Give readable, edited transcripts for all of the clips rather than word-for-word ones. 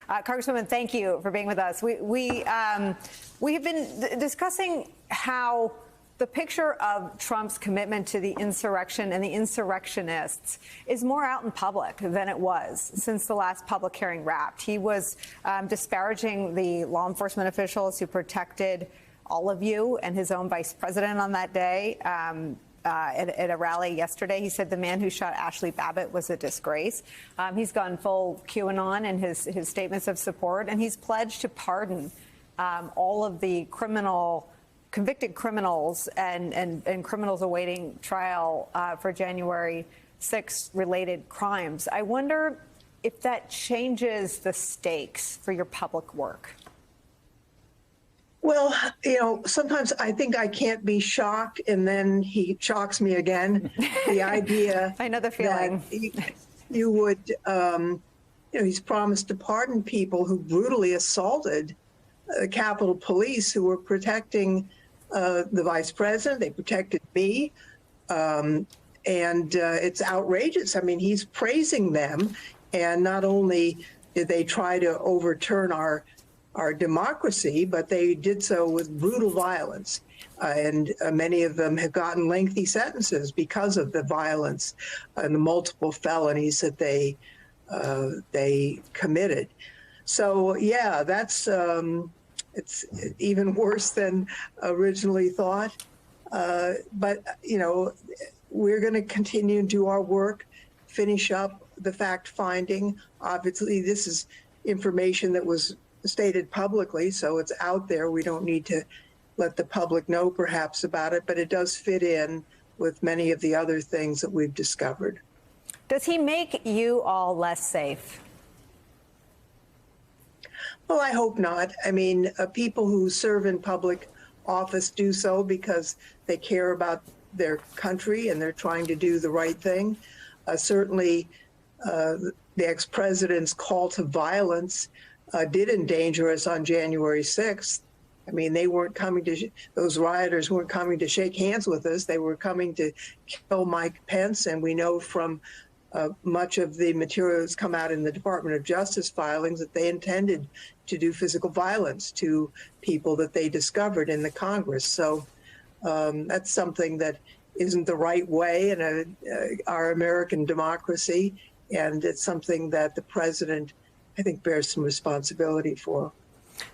Congresswoman, thank you for being with us. We have been discussing how the picture of Trump's commitment to the insurrection and the insurrectionists is more out in public than it was since the last public hearing wrapped. He was disparaging the law enforcement officials who protected all of you and his own vice president on that day. At a rally yesterday, he said the man who shot Ashley Babbitt was a disgrace. He's gone full QAnon in his statements of support, and he's pledged to pardon all of the convicted criminals and criminals awaiting trial for January 6th related crimes. I wonder if that changes the stakes for your public work. Well, sometimes I think I can't be shocked, and then he shocks me again. The idea I know the feeling. That you would, he's promised to pardon people who brutally assaulted Capitol Police who were protecting the vice president. They protected me. And it's outrageous. I mean, he's praising them. And not only did they try to overturn our democracy, but they did so with brutal violence. And many of them have gotten lengthy sentences because of the violence and the multiple felonies that they committed. So, yeah, that's it's even worse than originally thought. But, we're going to continue to do our work, finish up the fact finding. Obviously, this is information that was stated publicly, so it's out there. We don't need to let the public know perhaps about it, but it does fit in with many of the other things that we've discovered. Does he make you all less safe? Well, I hope not. I mean, people who serve in public office do so because they care about their country and they're trying to do the right thing. Certainly, the ex-president's call to violence did endanger us on January 6th. I mean, they weren't coming to, those rioters weren't coming to shake hands with us. They were coming to kill Mike Pence. And we know from much of the material that's come out in the Department of Justice filings that they intended to do physical violence to people that they discovered in the Congress. So that's something that isn't the right way in our American democracy. And it's something that the president, I think, bears some responsibility for.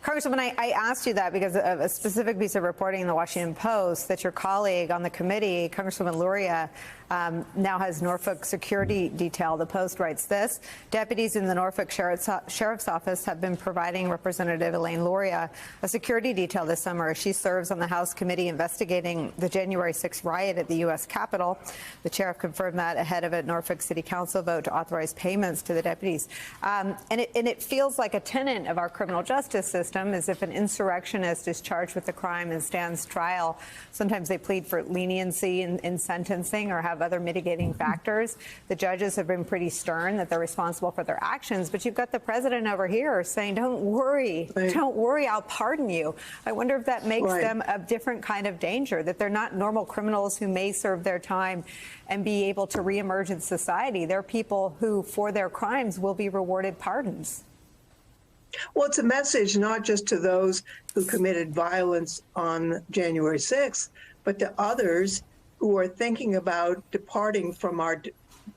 Congresswoman, I asked you that because of a specific piece of reporting in the Washington Post that your colleague on the committee, Congresswoman Luria, now has Norfolk security detail. The Post writes this: deputies in the Norfolk Sheriff's Office have been providing Representative Elaine Luria a security detail this summer as she serves on the House committee investigating the January 6th riot at the U.S. Capitol. The sheriff confirmed that ahead of a Norfolk City Council vote to authorize payments to the deputies. And it feels like a tenet of our criminal justice system is if an insurrectionist is charged with a crime and stands trial, sometimes they plead for leniency in sentencing or have other mitigating factors. The judges have been pretty stern that they're responsible for their actions, but you've got the president over here saying, don't worry, don't worry, I'll pardon you. I wonder if that makes them a different kind of danger, that they're not normal criminals who may serve their time and be able to reemerge in society. They're people who, for their crimes, will be rewarded pardons. Well, it's a message not just to those who committed violence on January 6th, but to others who are thinking about departing from our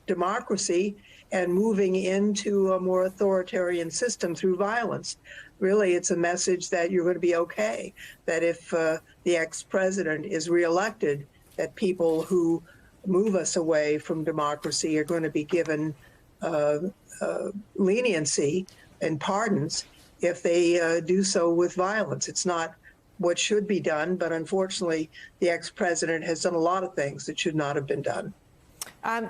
democracy and moving into a more authoritarian system through violence. Really, it's a message that you're going to be okay, that if the ex-president is reelected, that people who move us away from democracy are going to be given leniency and pardons if they do so with violence. It's not what should be done, but unfortunately, the ex-president has done a lot of things that should not have been done.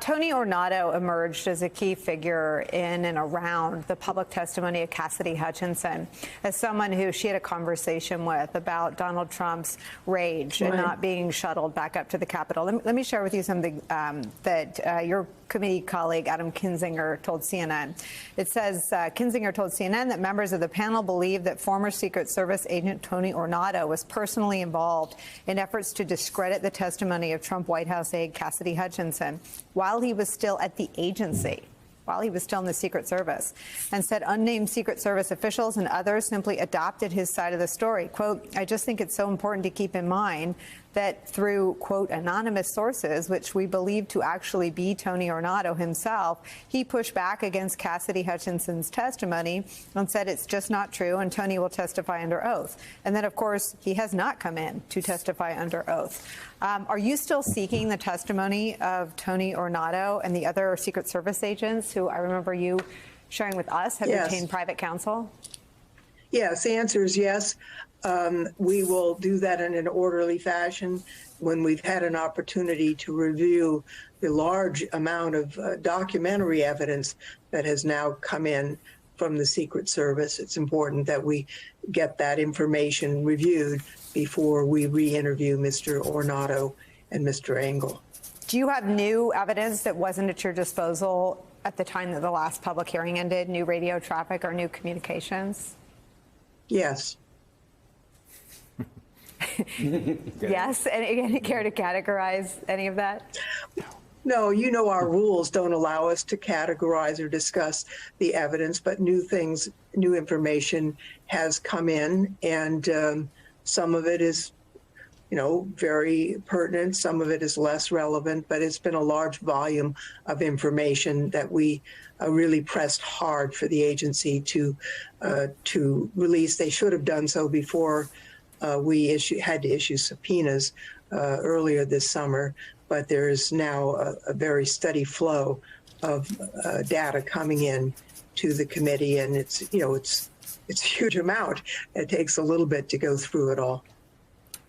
Tony Ornato emerged as a key figure in and around the public testimony of Cassidy Hutchinson as someone who she had a conversation with about Donald Trump's rage and not being shuttled back up to the Capitol. Let me share with you something that your committee colleague Adam Kinzinger told CNN. It says Kinzinger told CNN that members of the panel believe that former Secret Service agent Tony Ornato was personally involved in efforts to discredit the testimony of Trump White House aide Cassidy Hutchinson while he was still at the agency. while he was still in the Secret Service, and said unnamed Secret Service officials and others simply adopted his side of the story. Quote, I just think it's so important to keep in mind that through, quote, anonymous sources, which we believe to actually be Tony Ornato himself, he pushed back against Cassidy Hutchinson's testimony and said it's just not true and Tony will testify under oath. And then, of course, he has not come in to testify under oath. Are you still seeking the testimony of Tony Ornato and the other Secret Service agents who I remember you sharing with us have retained private counsel? Yes, the answer is yes. We will do that in an orderly fashion when we've had an opportunity to review the large amount of documentary evidence that has now come in from the Secret Service. It's important that we get that information reviewed before we re-interview Mr. Ornato and Mr. Engel. Do you have new evidence that wasn't at your disposal at the time that the last public hearing ended, new radio traffic or new communications? Yes. Yes, and again, care to categorize any of that? No, you know our rules don't allow us to categorize or discuss the evidence, but new information has come in, and some of it is, very pertinent. Some of it is less relevant, but it's been a large volume of information that we really pressed hard for the agency to release. They should have done so before we had to issue subpoenas earlier this summer, but there is now a very steady flow of data coming in to the committee, and it's a huge amount. It takes a little bit to go through it all.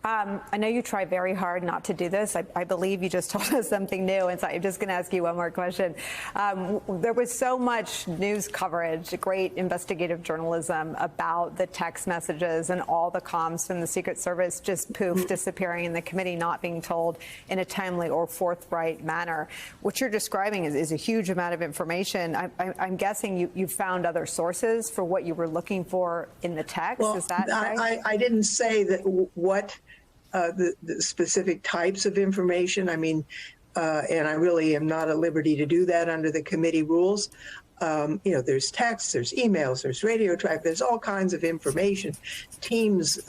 I know you try very hard not to do this. I believe you just told us something new, and so I'm just going to ask you one more question. There was so much news coverage, great investigative journalism about the text messages and all the comms from the Secret Service just poof, disappearing, and the committee not being told in a timely or forthright manner. What you're describing is a huge amount of information. I'm guessing you found other sources for what you were looking for in the text. Well, is that right? I didn't say that what the specific types of information. I mean, and I really am not at liberty to do that under the committee rules. There's texts, there's emails, there's radio traffic, there's all kinds of information, Teams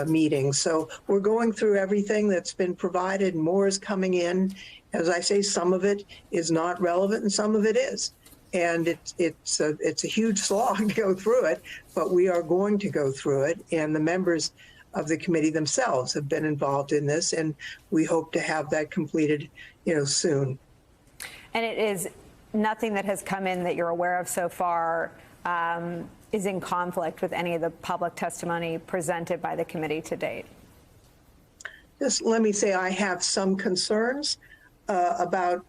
meetings. So we're going through everything that's been provided, and more is coming in. As I say, some of it is not relevant and some of it is. And it's a huge slog to go through it, but we are going to go through it. And the members of the committee themselves have been involved in this, and we hope to have that completed, soon. And it is nothing that has come in that you're aware of so far is in conflict with any of the public testimony presented by the committee to date. Just let me say I have some concerns about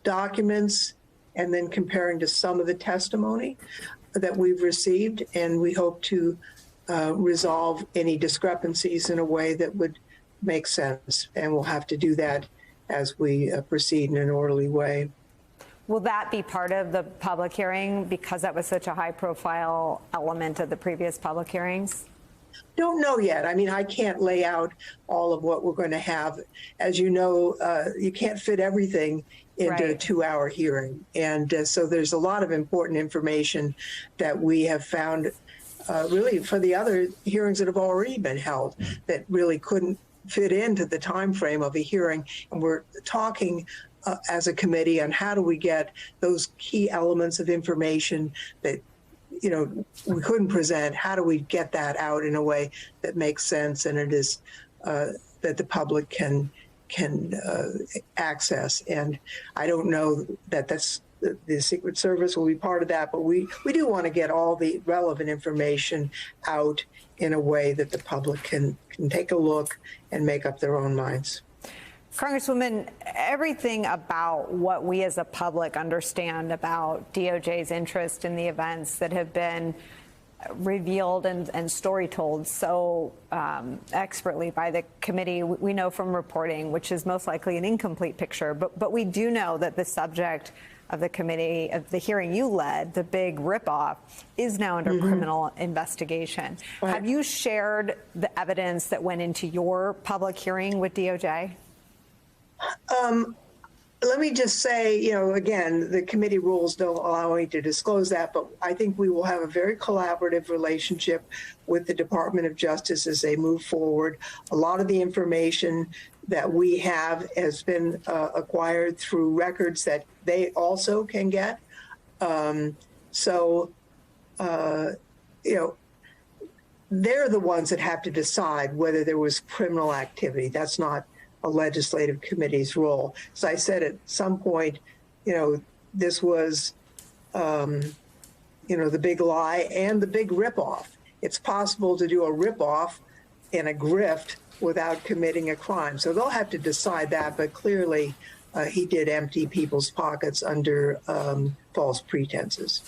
documents and then comparing to some of the testimony that we've received, and we hope to resolve any discrepancies in a way that would make sense. And we'll have to do that as we proceed in an orderly way. Will that be part of the public hearing because that was such a high profile element of the previous public hearings? Don't know yet. I mean, I can't lay out all of what we're going to have. As you know, you can't fit everything into a 2-hour hearing. And so there's a lot of important information that we have found really for the other hearings that have already been held that really couldn't fit into the time frame of a hearing. And we're talking as a committee on how do we get those key elements of information that we couldn't present. How do we get that out in a way that makes sense and it is that the public can access? And I don't know that that's the Secret Service will be part of that, but we do want to get all the relevant information out in a way that the public can take a look and make up their own minds. Congresswoman, everything about what we as a public understand about DOJ's interest in the events that have been revealed and story told so expertly by the committee, we know from reporting, which is most likely an incomplete picture, but we do know that the subject of the committee, of the hearing you led, the big ripoff, is now under criminal investigation. Right. Have you shared the evidence that went into your public hearing with DOJ? let me just say, again, the committee rules don't allow me to disclose that, but I think we will have a very collaborative relationship with the Department of Justice as they move forward. A lot of the information that we have has been acquired through records that they also can get. They're the ones that have to decide whether there was criminal activity. That's not a legislative committee's role. So I said at some point, this was, the big lie and the big ripoff. It's possible to do a ripoff and a grift without committing a crime. So they'll have to decide that, but clearly he did empty people's pockets under false pretenses.